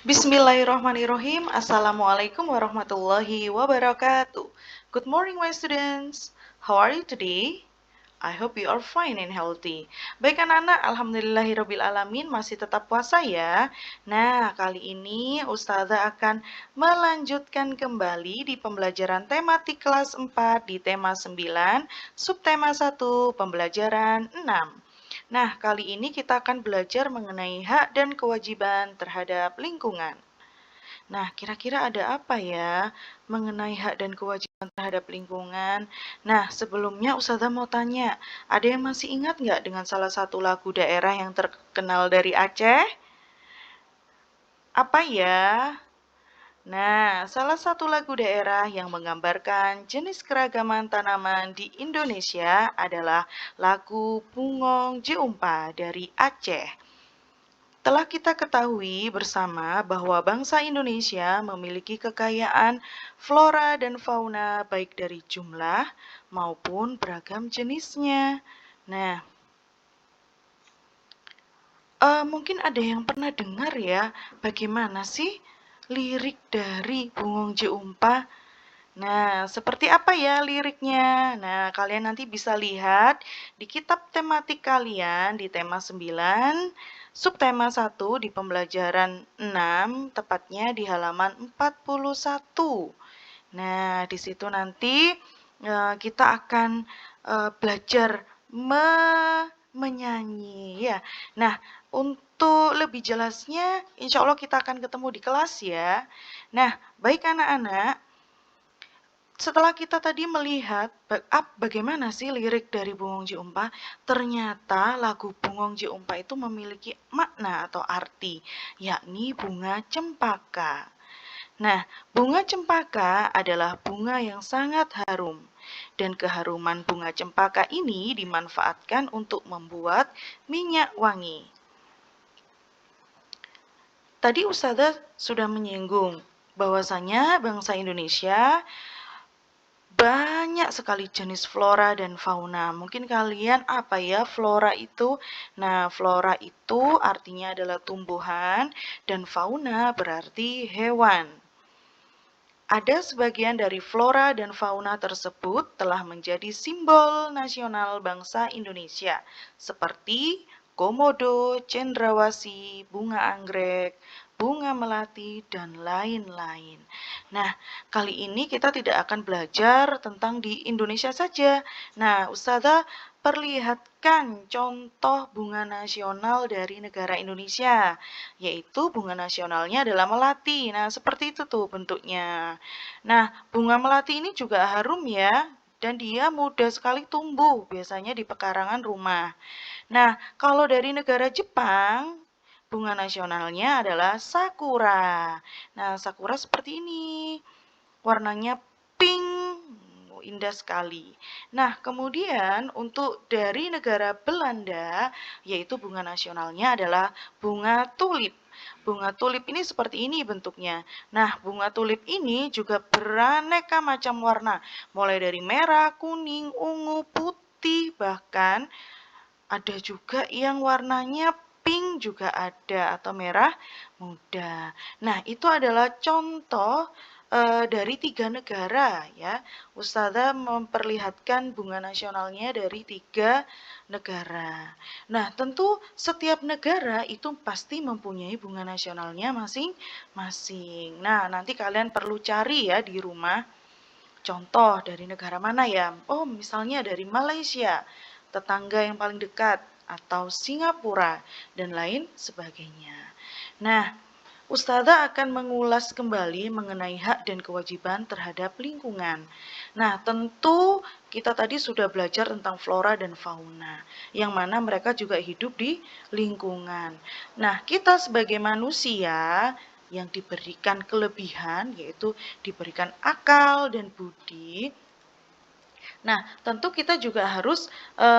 Bismillahirrahmanirrahim. Assalamualaikum warahmatullahi wabarakatuh. Good morning, my students. How are you today? I hope you are fine and healthy. Baik anak-anak, alhamdulillahirrabbilalamin masih tetap puasa ya. Nah, kali ini Ustazah akan melanjutkan kembali di pembelajaran tematik kelas 4 di tema 9, subtema 1, pembelajaran 6. Nah, kali ini kita akan belajar mengenai hak dan kewajiban terhadap lingkungan. Nah, kira-kira ada apa ya mengenai hak dan kewajiban terhadap lingkungan? Nah, sebelumnya Ustazah mau tanya, ada yang masih ingat nggak dengan salah satu lagu daerah yang terkenal dari Aceh? Apa ya? Nah, salah satu lagu daerah yang menggambarkan jenis keragaman tanaman di Indonesia adalah lagu Bungong Jeumpa dari Aceh. Telah kita ketahui bersama bahwa bangsa Indonesia memiliki kekayaan flora dan fauna baik dari jumlah maupun beragam jenisnya. Nah, mungkin ada yang pernah dengar ya, bagaimana sih lirik dari Bungong Jeumpa? Nah, seperti apa ya liriknya? Nah, kalian nanti bisa lihat di kitab tematik kalian di tema 9, subtema 1 di pembelajaran 6, tepatnya di halaman 41. Nah, di situ nanti kita akan belajar menyanyi ya. Nah, untuk lebih jelasnya, insya Allah kita akan ketemu di kelas ya. Nah, baik anak-anak, setelah kita tadi melihat bagaimana sih lirik dari Bungong Jeumpa, ternyata lagu Bungong Jeumpa itu memiliki makna atau arti, yakni bunga cempaka. Nah, bunga cempaka adalah bunga yang sangat harum, dan keharuman bunga cempaka ini dimanfaatkan untuk membuat minyak wangi. Tadi Ustazah sudah menyinggung bahwasanya bangsa Indonesia banyak sekali jenis flora dan fauna. Mungkin kalian apa ya flora itu? Nah, flora itu artinya adalah tumbuhan dan fauna berarti hewan. Ada sebagian dari flora dan fauna tersebut telah menjadi simbol nasional bangsa Indonesia, seperti komodo, cendrawasih, bunga anggrek, bunga melati, dan lain-lain. Nah, kali ini kita tidak akan belajar tentang di Indonesia saja. Nah, Ustazah perlihatkan contoh bunga nasional dari negara Indonesia, yaitu bunga nasionalnya adalah melati. Nah, seperti itu tuh bentuknya. Nah, bunga melati ini juga harum ya, dan dia mudah sekali tumbuh, biasanya di pekarangan rumah. Nah, kalau dari negara Jepang, bunga nasionalnya adalah sakura. Nah, sakura seperti ini. Warnanya pink, indah sekali. Nah, kemudian untuk dari negara Belanda, yaitu bunga nasionalnya adalah bunga tulip. Bunga tulip ini seperti ini bentuknya. Nah, bunga tulip ini juga beraneka macam warna, mulai dari merah, kuning, ungu, putih, bahkan ada juga yang warnanya pink juga ada atau merah muda. Nah, itu adalah contoh dari 3 negara ya. Ustazah memperlihatkan bunga nasionalnya dari 3 negara. Nah, tentu setiap negara itu pasti mempunyai bunga nasionalnya masing-masing. Nah, nanti kalian perlu cari ya di rumah. Contoh dari negara mana ya? Oh, misalnya dari Malaysia, tetangga yang paling dekat, atau Singapura, dan lain sebagainya. Nah, Ustazah akan mengulas kembali mengenai hak dan kewajiban terhadap lingkungan. Nah, tentu kita tadi sudah belajar tentang flora dan fauna, yang mana mereka juga hidup di lingkungan. Nah, kita sebagai manusia yang diberikan kelebihan, yaitu diberikan akal dan budi. Nah, tentu kita juga harus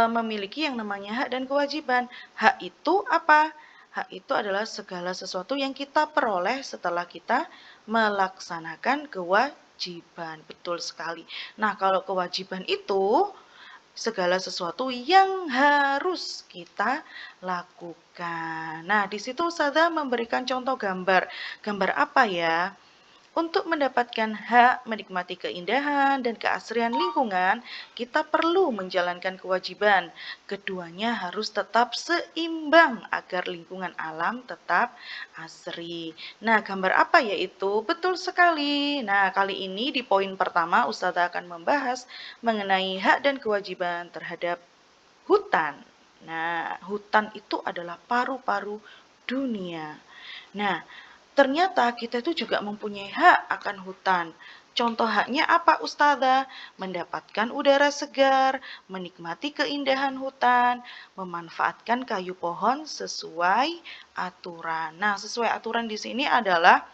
memiliki yang namanya hak dan kewajiban. Hak itu apa? Hak itu adalah segala sesuatu yang kita peroleh setelah kita melaksanakan kewajiban. Betul sekali. Nah, kalau kewajiban itu segala sesuatu yang harus kita lakukan. Nah, di situ Ustazah memberikan contoh gambar. Gambar apa ya? Untuk mendapatkan hak menikmati keindahan dan keasrian lingkungan, kita perlu menjalankan kewajiban. Keduanya harus tetap seimbang agar lingkungan alam tetap asri. Nah, gambar apa yaitu? Betul sekali. Nah, kali ini di poin pertama Ustazah akan membahas mengenai hak dan kewajiban terhadap hutan. Nah, hutan itu adalah paru-paru dunia. Nah, ternyata kita itu juga mempunyai hak akan hutan. Contoh haknya apa Ustazah? Mendapatkan udara segar, menikmati keindahan hutan, memanfaatkan kayu pohon sesuai aturan. Nah, sesuai aturan di sini adalah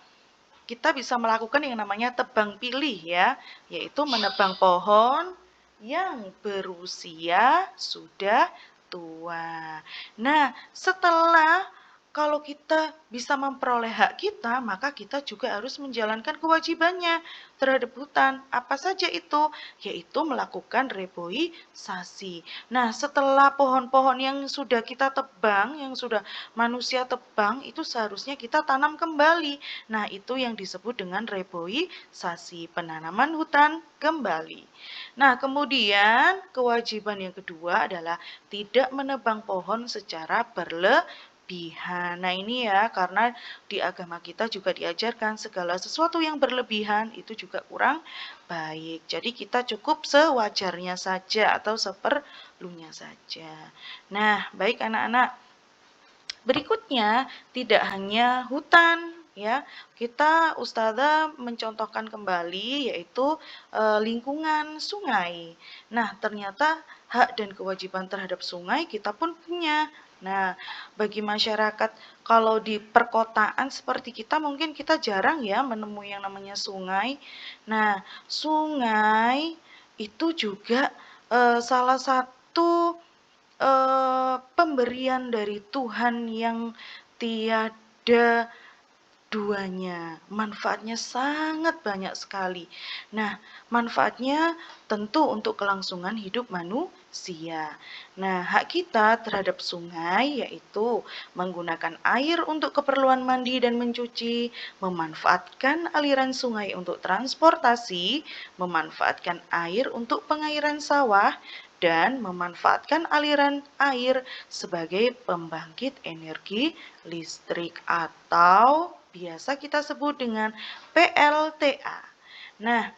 kita bisa melakukan yang namanya tebang pilih ya, yaitu menebang pohon yang berusia sudah tua. Nah, setelah kalau kita bisa memperoleh hak kita, maka kita juga harus menjalankan kewajibannya terhadap hutan. Apa saja itu? Yaitu melakukan reboisasi. Nah, setelah pohon-pohon yang sudah kita tebang, yang sudah manusia tebang, itu seharusnya kita tanam kembali. Nah, itu yang disebut dengan reboisasi, penanaman hutan kembali. Nah, kemudian kewajiban yang kedua adalah tidak menebang pohon secara berlebihan. Nah, ini ya, karena di agama kita juga diajarkan segala sesuatu yang berlebihan itu juga kurang baik. Jadi kita cukup sewajarnya saja atau seperlunya saja. Nah, baik anak-anak. Berikutnya, tidak hanya hutan ya, kita Ustazah mencontohkan kembali yaitu lingkungan sungai. Nah, ternyata hak dan kewajiban terhadap sungai kita pun punya. Nah, bagi masyarakat kalau di perkotaan seperti kita mungkin kita jarang ya menemui yang namanya sungai. Nah, sungai itu juga salah satu pemberian dari Tuhan yang tiada duanya. Manfaatnya sangat banyak sekali. Nah, manfaatnya tentu untuk kelangsungan hidup manusia. Nah, hak kita terhadap sungai yaitu menggunakan air untuk keperluan mandi dan mencuci, memanfaatkan aliran sungai untuk transportasi, memanfaatkan air untuk pengairan sawah, dan memanfaatkan aliran air sebagai pembangkit energi listrik atau biasa kita sebut dengan PLTA. Nah,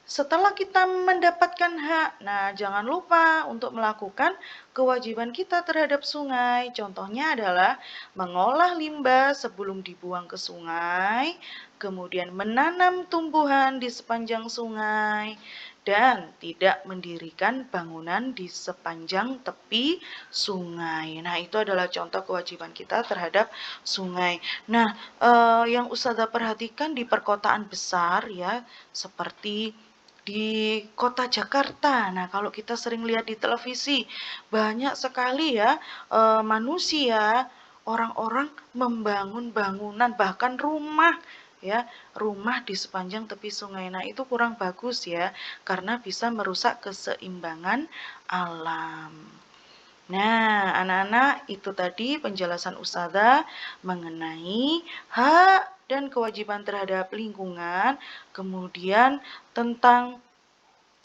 setelah kita mendapatkan hak, nah jangan lupa untuk melakukan kewajiban kita terhadap sungai. Contohnya adalah mengolah limbah sebelum dibuang ke sungai, kemudian menanam tumbuhan di sepanjang sungai, dan tidak mendirikan bangunan di sepanjang tepi sungai. Nah, itu adalah contoh kewajiban kita terhadap sungai. Nah, yang Ustazah perhatikan di perkotaan besar ya, seperti di kota Jakarta. Nah, kalau kita sering lihat di televisi, banyak sekali ya manusia, orang-orang membangun bangunan, bahkan rumah ya, rumah di sepanjang tepi sungai. Nah, itu kurang bagus ya, karena bisa merusak keseimbangan alam. Nah, anak-anak, itu tadi penjelasan Ustazah mengenai hak dan kewajiban terhadap lingkungan, kemudian tentang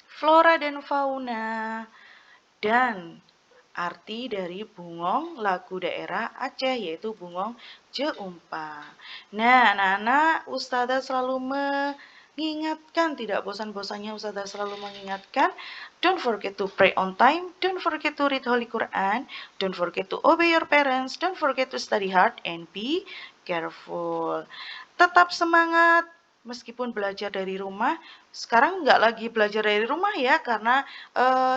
flora dan fauna, dan arti dari bungong lagu daerah Aceh yaitu bungong Jeumpa. Nah, anak-anak, Ustazah selalu mengingatkan, tidak bosan-bosannya Ustazah selalu mengingatkan, don't forget to pray on time, don't forget to read Holy Quran, don't forget to obey your parents, don't forget to study hard, and be careful. Tetap semangat meskipun belajar dari rumah. Sekarang nggak lagi belajar dari rumah ya, karena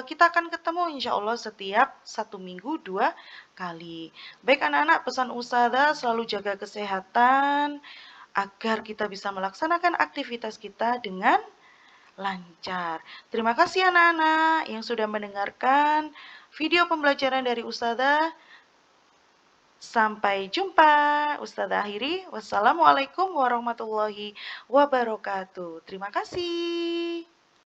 kita akan ketemu insya Allah setiap 1 minggu 2 kali. Baik anak-anak, pesan Ustazah selalu jaga kesehatan agar kita bisa melaksanakan aktivitas kita dengan lancar. Terima kasih anak-anak yang sudah mendengarkan video pembelajaran dari Ustazah. Sampai jumpa. Ustazah akhiri. Wassalamualaikum warahmatullahi wabarakatuh. Terima kasih.